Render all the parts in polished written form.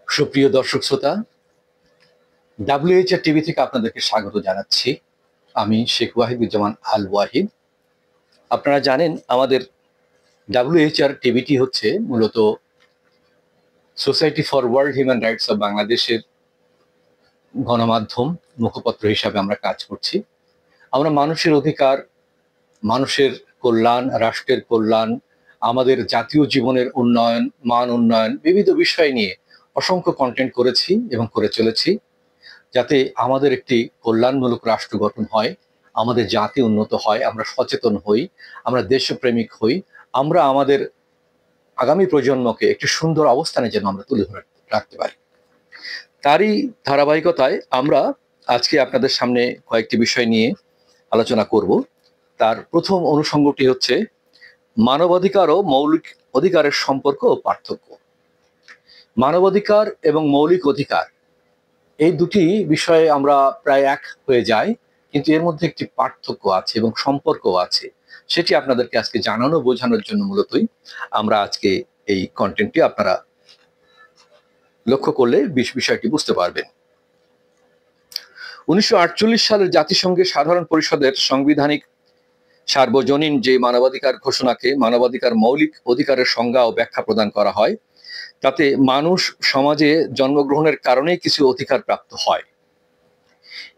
সুপ্রিয় দর্শক শ্রোতা, WHR টিভি থেকে আপনাদেরকে স্বাগত জানাচ্ছি। আমি শেখ ওয়াহিদুজ্জামান আল ওয়াহিদ। আপনারা জানেন আমাদের WHR টিভিটি হচ্ছে মূলত society for world human rights of বাংলাদেশের গণমাধ্যম মুখপত্র হিসাবে আমরা কাজ করছি। আমরা মানুষের অধিকার, মানুষের কল্যাণ, রাষ্ট্রের কল্যাণ, আমাদের জাতীয় জীবনের উন্নয়ন, মান উন্নয়ন, বিবিধ বিষয় নিয়ে অসংখ্য কন্টেন্ট করেছি এবং করে চলেছি, যাতে আমাদের একটি কল্যাণমূলক রাষ্ট্র গঠন হয়, আমাদের জাতি উন্নত হয়, আমরা সচেতন হই, আমরা দেশপ্রেমিক হই, আমরা আমাদের আগামী প্রজন্মকে একটি সুন্দর অবস্থানে যেন আমরা তুলে ধরে রাখতে পারি। তারই ধারাবাহিকতায় আমরা আজকে আপনাদের সামনে কয়েকটি বিষয় নিয়ে আলোচনা করব। তার প্রথম অনুষঙ্গটি হচ্ছে মানবাধিকার ও মৌলিক অধিকারের সম্পর্ক ও পার্থক্য। মানবাধিকার এবং মৌলিক অধিকার এই দুটি বিষয়ে আমরা প্রায় এক হয়ে যাই, কিন্তু এর মধ্যে একটি পার্থক্য আছে এবং সম্পর্ক আছে। সেটি আপনাদেরকে আজকে জানানো বোঝানোর জন্য মূলতই আমরা আজকে এই কন্টেন্টটি আপনারা লক্ষ্য করলে বিষয়টি বুঝতে পারবেন। 1948 সালের জাতিসংঘের সাধারণ পরিষদের সাংবিধানিক সার্বজনীন যে মানবাধিকার ঘোষণাকে মানবাধিকার মৌলিক অধিকারের সংজ্ঞা ও ব্যাখ্যা প্রদান করা হয়, তাতে মানুষ সমাজে জন্মগ্রহণের কারণেই কিছু অধিকার প্রাপ্ত হয়।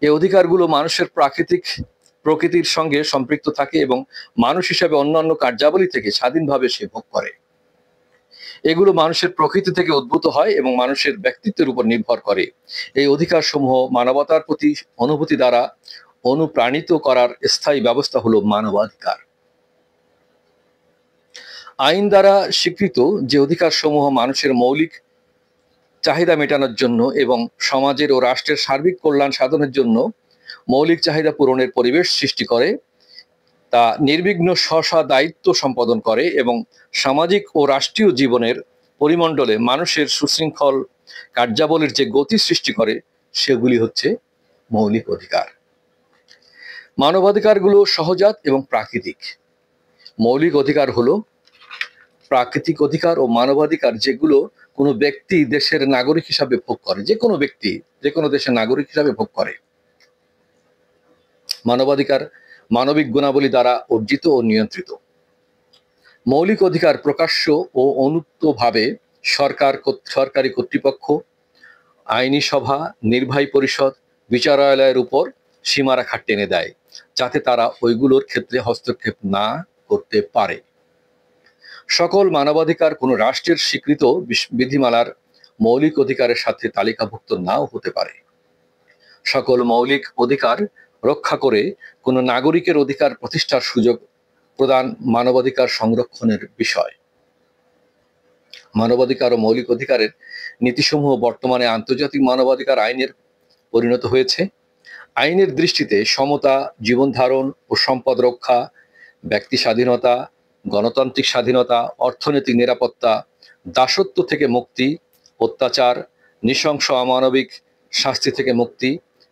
এই অধিকারগুলো মানুষের প্রকৃতির সঙ্গে সম্পৃক্ত থাকে এবং মানুষ হিসাবে অন্যান্য কার্যাবলী থেকে স্বাধীনভাবে সে ভোগ করে। এগুলো মানুষের প্রকৃতি থেকে উদ্ভূত হয় এবং মানুষের ব্যক্তিত্বের উপর নির্ভর করে। এই অধিকার সমূহ মানবতার প্রতি অনুভূতি দ্বারা অনুপ্রাণিত করার স্থায়ী ব্যবস্থা হলো মানবাধিকার। আইন দ্বারা স্বীকৃত যে অধিকার সমূহ মানুষের মৌলিক চাহিদা মেটানোর জন্য এবং সমাজের ও রাষ্ট্রের সার্বিক কল্যাণ সাধনের জন্য মৌলিক চাহিদা পূরণের পরিবেশ সৃষ্টি করে, তা নির্বিঘ্ন দায়িত্ব সম্পাদন করে এবং সামাজিক ও রাষ্ট্রীয় জীবনের পরিমণ্ডলে মানুষের সুশৃঙ্খল কার্যাবলীর যে গতি সৃষ্টি করে, সেগুলি হচ্ছে মৌলিক অধিকার। মানবাধিকারগুলো সহজাত এবং প্রাকৃতিক। মৌলিক অধিকার হলো প্রাকৃতিক অধিকার ও মানবাধিকার, যেগুলো কোনো ব্যক্তি দেশের নাগরিক হিসাবে ভোগ করে, যে কোনো ব্যক্তি যে কোনো দেশের নাগরিক হিসাবে ভোগ করে। মানবাধিকার মানবিক গুণাবলী দ্বারা অর্জিত ও নিয়ন্ত্রিত। মৌলিক অধিকার প্রকাশ্য ও অনুক্তভাবে সরকারি কর্তৃপক্ষ, আইনি সভা, নির্বাহী পরিষদ, বিচারালয়ের উপর সীমারেখা টেনে দেয়, যাতে তারা ওইগুলোর ক্ষেত্রে হস্তক্ষেপ না করতে পারে। সকল মানবাধিকার কোনো রাষ্ট্রের স্বীকৃত বিধিমালার মৌলিক অধিকারের সাথে তালিকাভুক্ত নাও হতে পারে। সকল মৌলিক অধিকার রক্ষা করে কোনো নাগরিকের অধিকার প্রতিষ্ঠার সুযোগ প্রদান মানবাধিকার সংরক্ষণের বিষয়। মানবাধিকার ও মৌলিক অধিকারের নীতিসমূহ বর্তমানে আন্তর্জাতিক মানবাধিকার আইনের পরিণত হয়েছে। আইনের দৃষ্টিতে সমতা, জীবন ধারণ ও সম্পদ রক্ষা, ব্যক্তি স্বাধীনতা, গণতান্ত্রিক স্বাধীনতা, অর্থনৈতিক নিরাপত্তা, দাসত্ব থেকে মুক্তি, অত্যাচার, নৃশংস অমানবিক শাস্তি থেকে মুক্তি,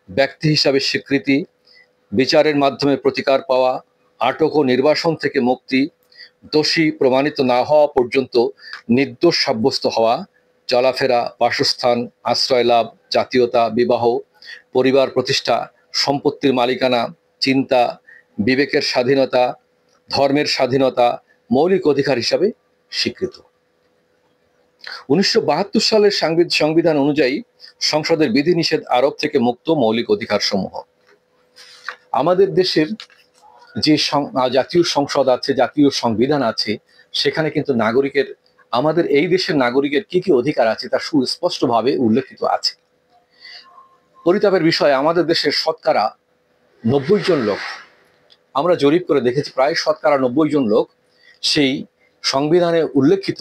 ব্যক্তি হিসাবে স্বীকৃতি, বিচারের মাধ্যমে প্রতিকার পাওয়া, আটক ও নির্বাসন থেকে মুক্তি, দোষী প্রমাণিত না হওয়া পর্যন্ত নির্দোষ সাব্যস্ত হওয়া, চলাফেরা, বাসস্থান, আশ্রয় লাভ, জাতীয়তা, বিবাহ, পরিবার প্রতিষ্ঠা, সম্পত্তির মালিকানা, চিন্তা, বিবেকের স্বাধীনতা, ধর্মের স্বাধীনতা মৌলিক অধিকার হিসাবে স্বীকৃত। 1972 সালের সংবিধান অনুযায়ী সংসদের বিধিনিষেধ আরোপ থেকে মুক্ত মৌলিক অধিকার সমূহ। আমাদের দেশের যে জাতীয় সংসদ আছে, জাতীয় সংবিধান আছে, সেখানে কিন্তু আমাদের এই দেশের নাগরিকের কি কি অধিকার আছে তা সুস্পষ্টভাবে উল্লেখিত আছে। পরিতাপের বিষয়, আমাদের দেশের শতকরা 90 জন লোক, আমরা জরিপ করে দেখেছি, প্রায় শতকরা 90 জন লোক সেই সংবিধানে উল্লেখিত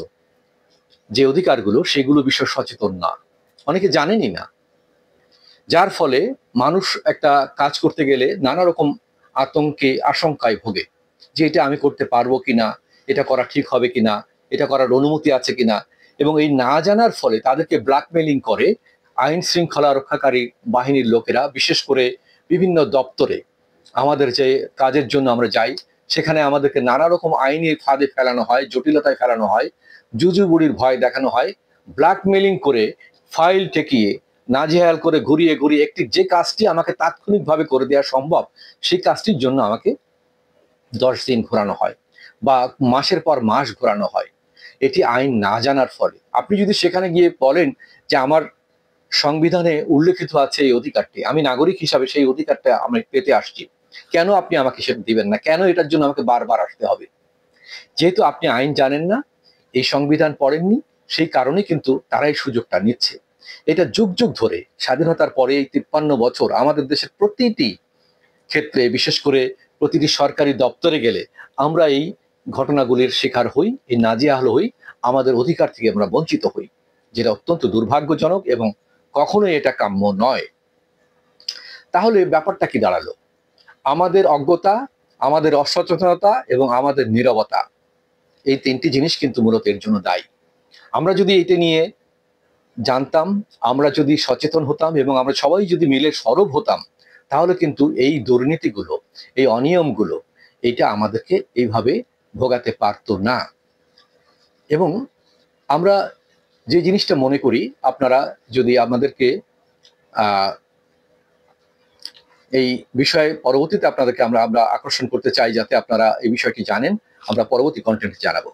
যে অধিকারগুলো, সেগুলো বিষয়ে সচেতন না, অনেকে জানেনই না। যার ফলে মানুষ একটা কাজ করতে গেলে নানা রকম আশঙ্কায় ভোগে, যে এটা আমি করতে পারবো কিনা, এটা করা ঠিক হবে কিনা, এটা করার অনুমতি আছে কিনা। এবং এই না জানার ফলে তাদেরকে ব্ল্যাকমেইলিং করে আইন শৃঙ্খলা রক্ষাকারী বাহিনীর লোকেরা, বিশেষ করে বিভিন্ন দপ্তরে আমাদের যে কাজের জন্য আমরা যাই, সেখানে আমাদেরকে নানা রকম আইনি ফাঁদে ফেলানো হয়, জটিলতায় ফেলানো হয়, জুজুবুড়ির ভয় দেখানো হয়, ব্ল্যাকমেইলিং করে ফাইল ঠেকিয়ে নাজেহাল করে ঘুরিয়ে ঘুরিয়ে একটি যে কাজটি আমাকে তাৎক্ষণিকভাবে করে দেওয়া সম্ভব সেই কাজটির জন্য আমাকে 10 দিন ঘোরানো হয় বা মাসের পর মাস ঘোরানো হয়। এটি আইন না জানার ফলে। আপনি যদি সেখানে গিয়ে বলেন যে আমার সংবিধানে উল্লেখিত আছে এই অধিকারটি, আমি নাগরিক হিসাবে সেই অধিকারটা আমি পেতে আসছি, কেন আপনি আমাকে সেটা দিবেন না? কেন এটার জন্য আমাকে বারবার আসতে হবে? যেহেতু আপনি আইন জানেন না, এই সংবিধান পড়েননি, সেই কারণে কিন্তু তারা এই সুযোগটা নিচ্ছে। এটা যুগ যুগ ধরে স্বাধীনতার পরে এই 53 বছর আমাদের দেশের প্রতিটি ক্ষেত্রে, বিশেষ করে প্রতিটি সরকারি দপ্তরে গেলে আমরা এই ঘটনাগুলির শিকার হই, এই নাজেহাল হই, আমাদের অধিকার থেকে আমরা বঞ্চিত হই, যেটা অত্যন্ত দুর্ভাগ্যজনক এবং কখনোই এটা কাম্য নয়। তাহলে ব্যাপারটা কি দাঁড়ালো? আমাদের অজ্ঞতা, আমাদের অসচেতনতা এবং আমাদের নীরবতা, এই 3টি জিনিস কিন্তু মূলত এর জন্য দায়ী। আমরা যদি এটা নিয়ে জানতাম, আমরা যদি সচেতন হতাম এবং আমরা সবাই যদি মিলে সরব হতাম, তাহলে কিন্তু এই দুর্নীতিগুলো, এই অনিয়মগুলো, এটা আমাদেরকে এইভাবে ভোগাতে পারতো না। এবং আমরা যে জিনিসটা মনে করি, আপনারা যদি আমাদেরকে এই বিষয়ে পরবর্তীতে আপনাদেরকে আমরা আকর্ষণ করতে চাই, যাতে আপনারা এই বিষয়টি জানেন, আমরা পরবর্তী কন্টেন্ট জানাবো।